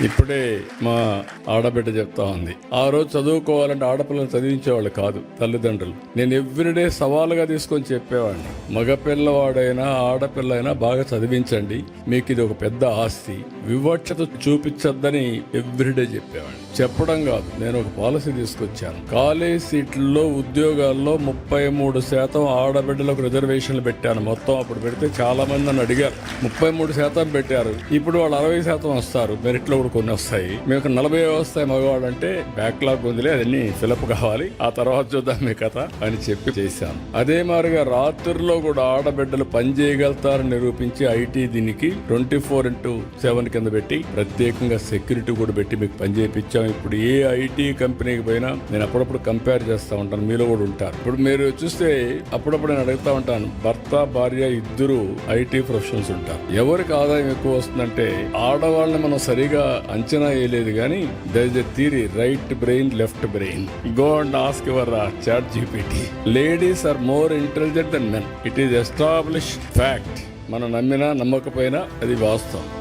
ఇప్పుడే మా ఆడబిడ్డ చెప్తా ఉంది, ఆ రోజు చదువుకోవాలంటే ఆడపిల్లలు చదివించేవాళ్ళు కాదు తల్లిదండ్రులు. నేను ఎవ్రీడే సవాలుగా తీసుకొని చెప్పేవాడిని, మగపిల్లవాడైనా ఆడపిల్లైనా బాగా చదివించండి, మీకు ఇది ఒక పెద్ద ఆస్తి, వివక్షత చూపించద్దని ఎవ్రీడే చెప్పేవాడిని. చెప్పడం కాదు, నేను ఒక పాలసీ తీసుకొచ్చాను. కాలేజ్ సీట్లలో ఉద్యోగాల్లో 33% ఆడబిడ్డలకు రిజర్వేషన్లు పెట్టాను. మొత్తం అప్పుడు పెడితే చాలా మంది నన్ను అడిగారు, 33% పెట్టారు, ఇప్పుడు వాళ్ళు 60% వస్తారు, మెరిట్లో కూడా కొన్ని వస్తాయి, మీకు 40 వస్తాయి మగవాడు అంటే బ్యాక్లాగ్ ఉందిలే, అదన్నీ ఫిలప్ కావాలి, ఆ తర్వాత చూద్దాం మీ కథ అని చెప్పి చేశాను. అదే మాదిరిగా రాత్రుల్లో కూడా ఆడబిడ్డలు పని చేయగలుగుతారని నిరూపించి ఐటీ దీనికి 24/7 కింద పెట్టి ప్రత్యేకంగా సెక్యూరిటీ కూడా పెట్టి మీకు పని చేయించాం. ఇప్పుడు ఏ ఐటీ కంపెనీకి పోయినా నేను అప్పుడప్పుడు కంపేర్ చేస్తూ ఉంటాను, మీలో కూడా ఉంటారు. ఇప్పుడు మీరు చూస్తే అప్పుడప్పుడు నేను అడుగుతా ఉంటాను, భర్త భార్య ఇద్దరు ఐటీ ప్రొఫెషనల్స్ ఉంటారు, ఎవరికి ఆదాయం ఎక్కువ వస్తుందంటే ఆడవాళ్ళని మనం సరిగా అంచనా వేయలేదు కానీ there is a theory, right brain left brain. Go and ask your ChatGPT. Ladies are more intelligent than men. It is established fact. మనం నమ్మినా నమ్మకపోయినా అది వాస్తవం.